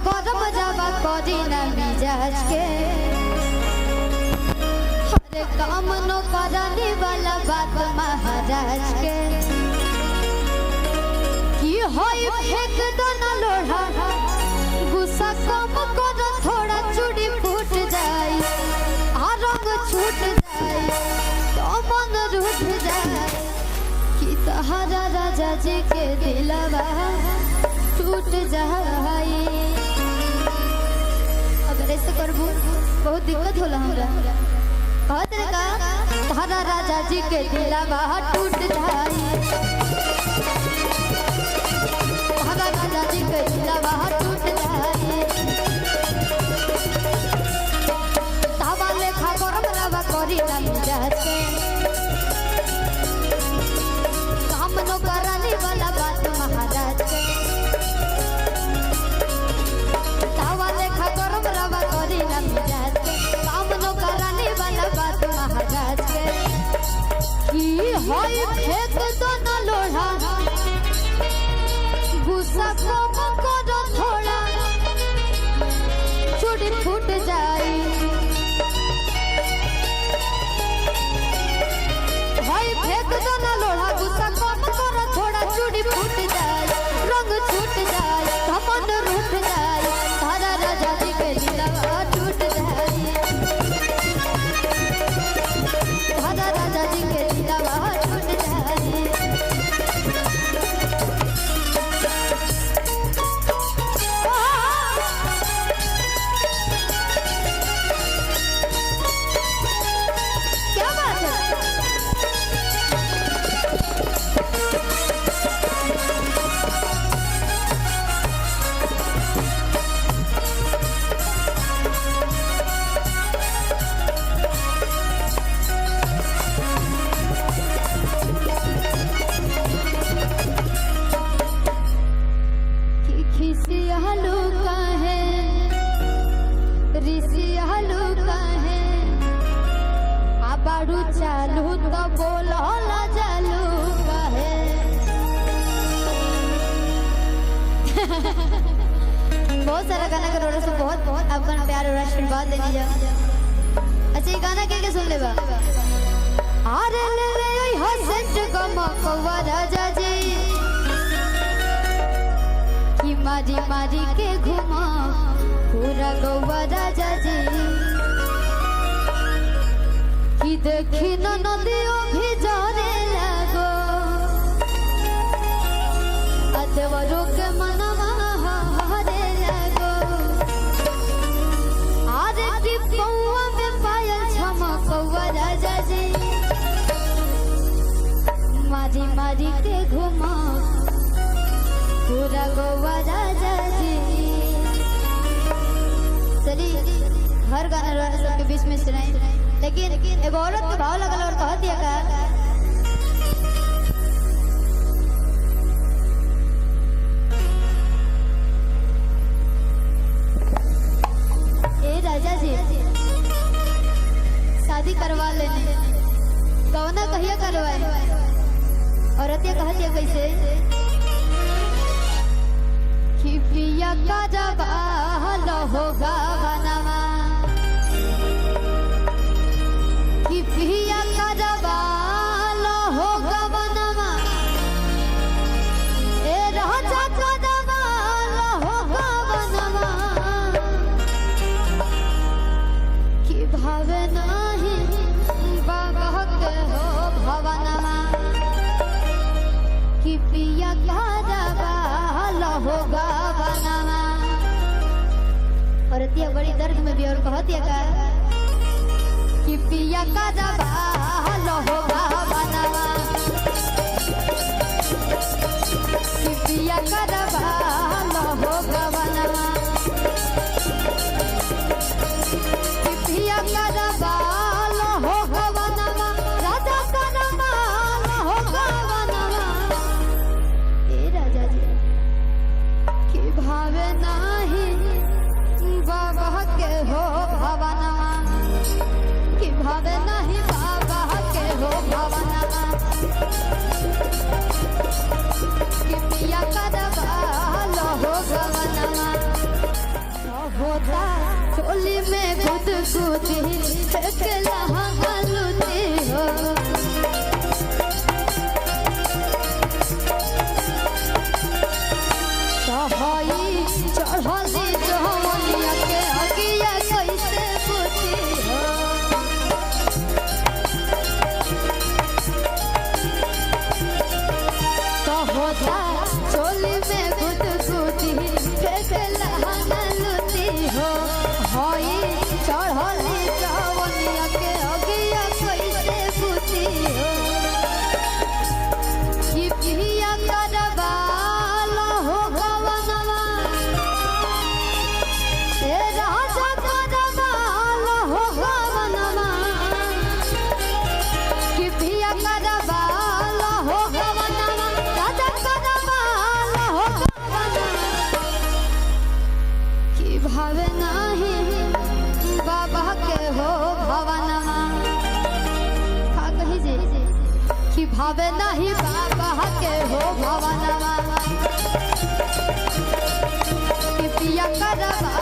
गरम जावा करी ना मिजाज के हर काम न कराने वाला बात महाराज के की होई फेंक दो ना लोढ़ा गुस्सा कम करो थोड़ा चूड़ी फूट जाए रंग छूट जाए तो मन रूठ जाए कि तहारा राजा जी के दिलवा टूट जाए। अगर ऐसे करबू बहुत दिक्कत होला हमरा कहत रे का तहारा राजा जी के दिलवा टूट जाए तहारा राजा जी के दिलवा टूट जाए तावा लेखा गरम रवा करी ना मिजाज के काम न कराने वाला बात महाराज के तावा लेखा गरम रवा करी ना मिजाज के काम न कराने वाला बात महाराज के की होई फेंक दो ना लोढ़ा गुस्सा कम करो थोड़ा चूड़ी फूट जाए भाई फेंक दो ना लोढ़ा गुस्सा कम करो थोड़ा चूड़ी फूट जाए रंग छूट जाए धमन रूठ जाए तारा राजा जी के दिलवा टूट जाए तारा राजा जी के दिलवा टूट जाए। क्या बात है खिसियालू काहे रिसियालू काहे आबाड़ू चालू तो बोलला चालू काहे बहुत सारा गाना का रोड से बहुत बहुत आपका प्यार और आशीर्वाद दे दीजिए। अच्छा ये गाना के सुन ले बा अरे ले ले हसंत गमकवा राजा जी कि मारी मारी के घुमा पूरा गौवा राजा जी कि देखी न नदियों भी जाने लगो अतवरों के मनवा हारे लगो आरे की पौवा में पायल छमकवा राजा जी मारी मारी के घुमा पूरा गोवा राजा जी। चलिए हर गाना लोग के बीच में सुनाई लेकिन एक औरत के भाव लगल और कह दिया का ए राजा जी शादी करवा लेने कौना कहिया करवाए औरत ये कह दिया कैसे कि पिया का जवाल होगा बनवा कि पिया का जवाल होगा बनवा ए राजा का जवाल होगा बनवा कि भावे नहीं बाबा के हो भवनवा कि पिया का जवाल होगा बनवा। औरतिया बड़ी दर्द में भी और कहतिया का कि पिया का जवाल होगा बनवा कि पिया का जवाल होगा बनवा कि पिया का जवाल होगा बनवा राजा का जवाल होगा बनवा। ए राजा जी कि भावे नहीं बाबा के हो भवनवा कि भावे नहीं बाबा के हो भवनवा कि पिया का जवाल हो भवनवा कूदी फेंकला गलती हो सहाई चढ़ली जवनिया के अगिया कैसे बुझी हो होता चोली में गुदगुदी फेंकला गलती हो होई चढ़ली जवनिया के अगिया कैसे बुझी हो कि पिया करवाला हो गवनवा ए राजा करवाला हो गवनवा कि पिया करवाला हो गवनवा राजा करवाला हो गवनवा कि भावे नाही बाबा के हो भवनवा का कही जे कि भावे नाही बाबा के हो भवनवा कि पिया करवा